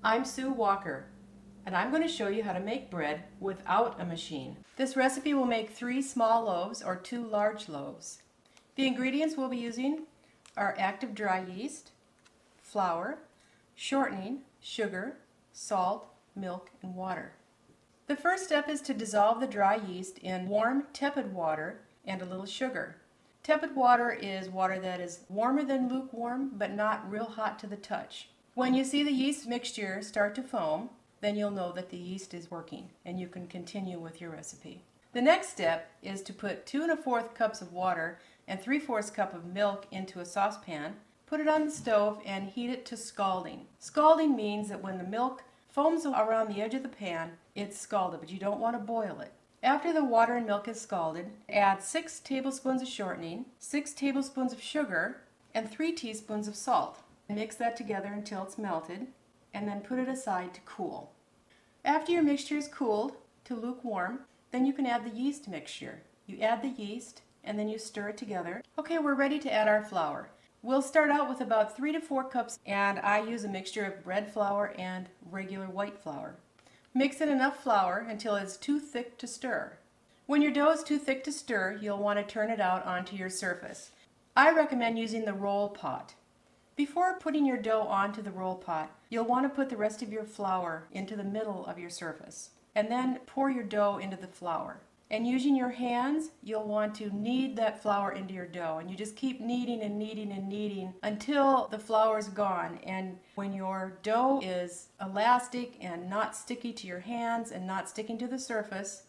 I'm Sue Walker, and I'm going to show you how to make bread without a machine. This recipe will make 3 small loaves or 2 large loaves. The ingredients we'll be using are active dry yeast, flour, shortening, sugar, salt, milk, and water. The first step is to dissolve the dry yeast in warm, tepid water and a little sugar. Tepid water is water that is warmer than lukewarm, but not real hot to the touch. When you see the yeast mixture start to foam, then you'll know that the yeast is working and you can continue with your recipe. The next step is to put 2 1/4 cups of water and 3/4 cup of milk into a saucepan, put it on the stove and heat it to scalding. Scalding means that when the milk foams around the edge of the pan, it's scalded, but you don't want to boil it. After the water and milk is scalded, add 6 tablespoons of shortening, 6 tablespoons of sugar, and 3 teaspoons of salt. Mix that together until it's melted, and then put it aside to cool. After your mixture is cooled to lukewarm, then you can add the yeast mixture. You add the yeast, and then you stir it together. Okay, we're ready to add our flour. We'll start out with about 3 to 4 cups, and I use a mixture of bread flour and regular white flour. Mix in enough flour until it's too thick to stir. When your dough is too thick to stir, you'll want to turn it out onto your surface. I recommend using the roll pot. Before putting your dough onto the roll pot, you'll want to put the rest of your flour into the middle of your surface, and then pour your dough into the flour. And using your hands, you'll want to knead that flour into your dough, and you just keep kneading and kneading and kneading until the flour is gone. And when your dough is elastic and not sticky to your hands and not sticking to the surface,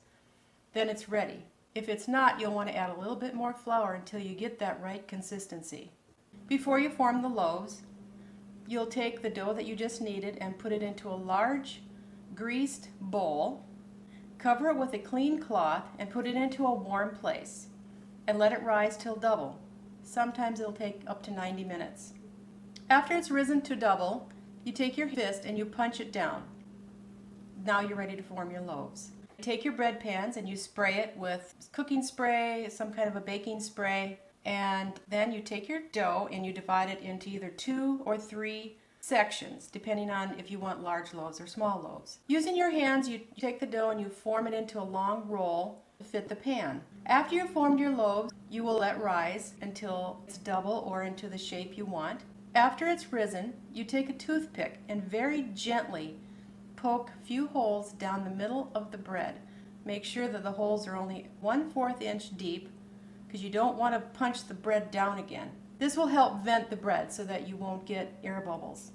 then it's ready. If it's not, you'll want to add a little bit more flour until you get that right consistency. Before you form the loaves, you'll take the dough that you just kneaded and put it into a large greased bowl. Cover it with a clean cloth and put it into a warm place and let it rise till double. Sometimes it'll take up to 90 minutes. After it's risen to double, you take your fist and you punch it down. Now you're ready to form your loaves. Take your bread pans and you spray it with cooking spray, some kind of a baking spray, and then you take your dough and you divide it into either 2 or 3 sections, depending on if you want large loaves or small loaves. Using your hands, you take the dough and you form it into a long roll to fit the pan. After you've formed your loaves, you will let rise until it's double or into the shape you want. After it's risen, you take a toothpick and very gently poke a few holes down the middle of the bread. Make sure that the holes are only 1/4 inch deep, because you don't want to punch the bread down again. This will help vent the bread so that you won't get air bubbles.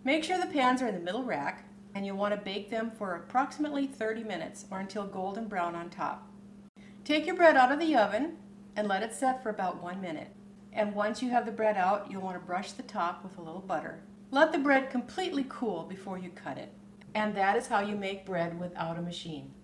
Make sure the pans are in the middle rack, and you'll want to bake them for approximately 30 minutes or until golden brown on top. Take your bread out of the oven and let it set for about 1 minute. And once you have the bread out, you'll want to brush the top with a little butter. Let the bread completely cool before you cut it. And that is how you make bread without a machine.